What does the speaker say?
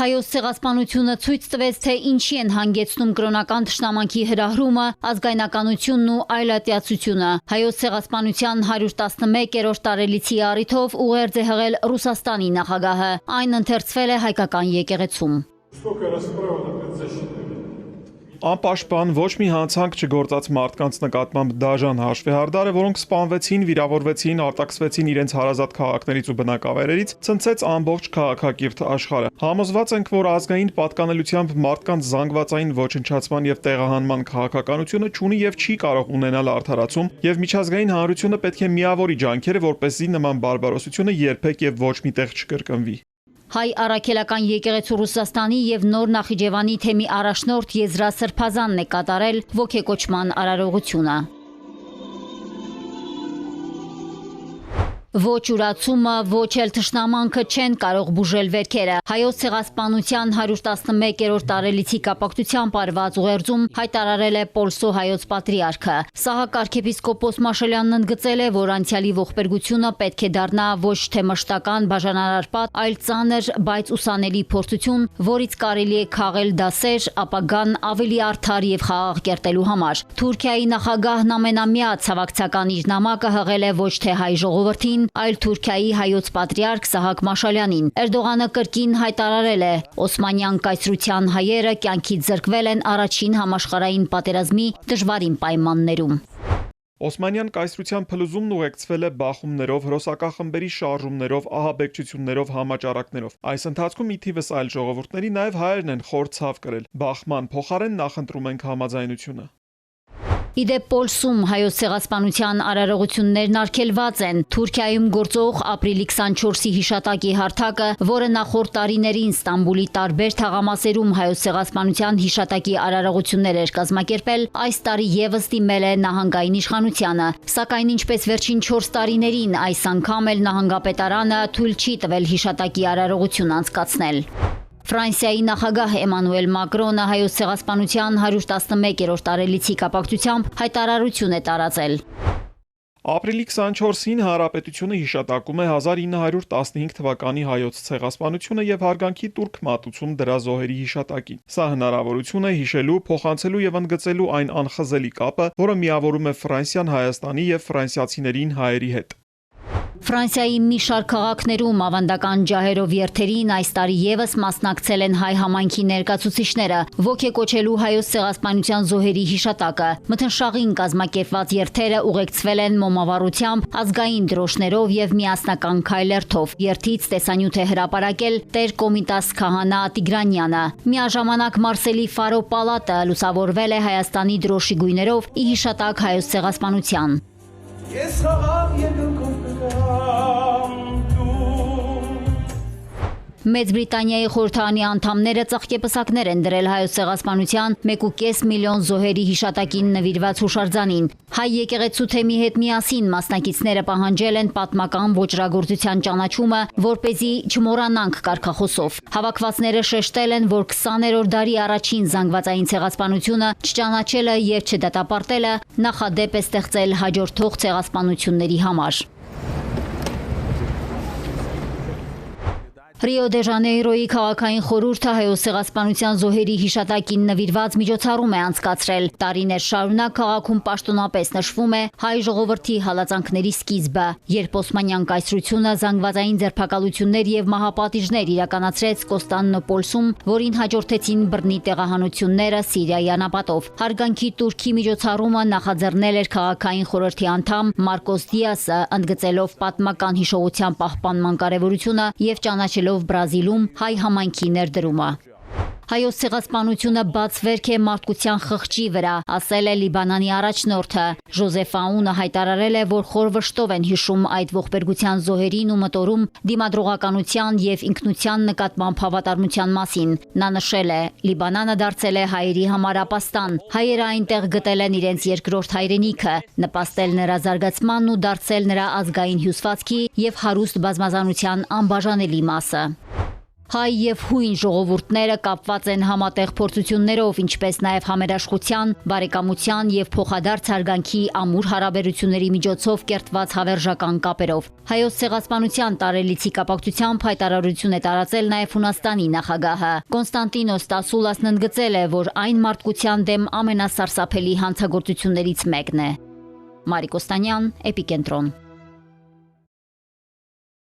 Հայոց ցեղասպանությունը ցույց տվեց, թե ինչի են հանգեցնում կրոնական թշնամանքի հրահրումը, ազգայնականությունն ու այլատյացությունը։ Հայոց ցեղասպանության 111-րդ տարելիցի առիթով ուղերձ է հղել Ռուսաստանի նախագահը։ Այն ընթերցվել է հայկական եկեղեցում։ Անպաշտպան ոչ մի հանցանք չգործած մարդկանց նկատմամբ դաժան հաշվեհարդար է, որոնք սպանվեցին, վիրավորվեցին, արտաքսվեցին իրենց հարազատ քաղաքներից ու բնակավայրերից, ցնցեց ամբողջ քաղաքակիրթ աշխարհը։ Համոզված ենք, որ ազգային պատկանելությամբ մարդկանց զանգվածային ոչնչացման եւ տեղահանման քաղաքականությունը չունի եւ չի կարող ունենալ արդարացում, եւ միջազգային հանրությունը պետք է միավորի ջանքերը, որպեսզի նման բարբարոսությունը երբեք եւ ոչ մի տեղ չկրկնվի։ Հայ առաքելական եկեղեցու Ռուսաստանի եւ Նոր Նախիջևանի թեմի առաջնորդ Եզրա Սրբազանն է կատարել ոգեկոչման արարողությունը։ Ոչ ուրացումը, ոչ էլ թշնամանքը չեն կարող բուժել վերքերը։ Հայոց ցեղասպանության 111-րդ տարելիցի կապակցությամբ արված ուղերձում հայտարարել է Պոլսո հայոց պատրիարքը։ Սահակ arczepiskopos Մաշելյանն ընդգծել է, որ անցյալի ողբերգությունը պետք է դառնա ոչ թե մշտական բաժանարար պատ, այլ ծանր, բայց ուսանելի փորձություն, որից կարելի է քաղել դասեր, ապագան ավելի արդար եւ խաղաղ կերտելու համար։ Թուրքիայի նախագահն ամենամյա ցավակցական իր նամակը հղել է ոչ թե հայ ժողովրդին, այլ Թուրքիայի հայոց պատրիարք Սահակ Մաշալյանին։ Էրդողանը կրկին հայտարարել է. Օսմանյան կայսրության հայերը կյանքից զրկվել են առաջին համաշխարհային պատերազմի դժվարին պայմաններում։ Օսմանյան կայսրության փլուզումն ուղեկցվել է բախումներով, հրոսակախմբերի շարժումներով, ահաբեկչություններով, համաճարակներով։ Այս ընթացքում ի թիվս այլ ժողովուրդների նաև հայերն են խոր ցավ կրել։ Բախման փոխարեն նախընտրում ենք համաձայնությունը։ Իդեպ Պոլսում հայոց ցեղասպանության արարողություններն արգելված են։ Թուրքիայում գործող ապրիլի 24-ի հիշատակի հարթակը, որը նախորդ տարիներին Ստամբուլի տարբեր թաղամասերում հայոց ցեղասպանության հիշատակի արարողություններ էր կազմակերպել, այս տարի եւս դիմել է նահանգային իշխանությանը։ Սակայն ինչպես վերջին 4 տարիներին, այս անգամ էլ նահանգապետարանը թույլ չի տվել հիշատակի արարողություն անցկացնել։ Ֆրանսիայի նախագահ Էմանուել Մակրոնը հայոց ցեղասպանության 111-րդ տարելիցի կապակցությամբ հայտարարություն է տարածել։ Ապրիլի 24-ին Հանրապետությունը հիշատակում է 1915 թվականի հայոց ցեղասպանությունը եւ հարգանքի տուրք մատուցում դրա զոհերի հիշատակին։ Սա հնարավորություն է հիշելու, փոխանցելու եւ ընդգծելու այն անխզելի կապը, որը միավորում է Ֆրանսիան Հայաստանի եւ ֆրանսիացիներին հայերի հետ։ Ֆրանսիայի մի շարք քաղաքներում ավանդական ջահերով երթերին այս տարի եւս մասնակցել են հայ համայնքի ներկայացուցիչները, ոգեկոչելու հայոց ցեղասպանության զոհերի հիշատակը։ Մթնշաղին կազմակերպված երթերը ուղեկցվել են մոմավառությամբ, ազգային դրոշներով եւ միասնական քայլերթով։ Երթից տեսանյութ է հրապարակել Տեր Կոմիտաս քահանա Տիգրանյանը։ Միաժամանակ Մարսելի Ֆարո պալատը լուսավորվել է Հայաստանի դրոշի գույներով ի հիշատակ հայոց ցեղասպանության։ Մեծ Բրիտանիայի խորհրդարանի անդամները ծաղկեպսակներ են դրել հայոց ցեղասպանության 1.5 միլիոն զոհերի հիշատակին նվիրված հուշարձանին։ Հայ եկեղեցու թեմի հետ միասին մասնակիցները պահանջել են պատմական ոճրագործության ճանաչումը, որպեսզի չմոռանանք կարգախոսով։ Հավաքվածները շեշտել են, որ 20-րդ դարի առաջին զանգվածային ցեղասպանությունը չճանաչելը եւ չդատապարտելը նախադեպ է ստեղծել հաջորդող ցեղասպանությունների համար։ Ռիո դե Ժանեյրոյի քաղաքային խորհուրդը հայոց ցեղասպանության զոհերի հիշատակին նվիրված միջոցառում է անցկացրել։ Տարիներ շարունակ քաղաքում պաշտոնապես նշվում է հայ ժողովրդի հալածանքների սկիզբը, երբ Օսմանյան կայսրությունը զանգվածային ձերբակալություններ եւ մահապատիժներ իրականացրեց Կոստանդնուպոլսում, որին հաջորդեցին բռնի տեղահանությունները Սիրիայի անապատով։ Հարգանքի տուրքի միջոցառումը նախաձեռնել էր քաղաքային խորհրդի անդամ Մարկոս Դիասը, ընդգծելով պատմական հիշողության պահպանման կարևորությունը եւ ճանաչելով Բրազիլում հայ համայնքի ներդրումը։ Հայոց ցեղասպանությունը բաց վերք է մարդկության խղճի վրա, ասել է Լիբանանի առաջնորդը։ Ժոզեֆ Աունը հայտարարել է, որ խոր վշտով են հիշում այդ ողբերգության զոհերին ու մտորում դիմադրողականության եւ ինքնության նկատմամբ հավատարմության մասին։ Նա նշել է. Լիբանանը դարձել է հայերի համար ապաստան։ Հայերը այնտեղ գտել են իրենց երկրորդ հայրենիքը, նպաստել նրա զարգացմանն ու դարձել նրա ազգային հյուսվածքի եւ հարուստ բազմազանության անբաժանելի մասը։ Հայ եւ հույն ժողովուրդները կապված են համատեղ փորձություններով, ինչպես նաեւ համերաշխության, բարեկամության եւ փոխադարձ հարգանքի ամուր հարաբերությունների միջոցով կերտված հավերժական կապերով։ Հայոց ցեղասպանության տարելիցի կապակցությամբ հայտարարություն է տարածել նաեւ Հունաստանի նախագահը։ Կոնստանտինոս Տասուլասն ընդգծել է, որ այն մարդկության դեմ ամենասարսափելի հանցագործություններից մեկն է։ Մարիկ Օստանյան, Էպիկենտրոն։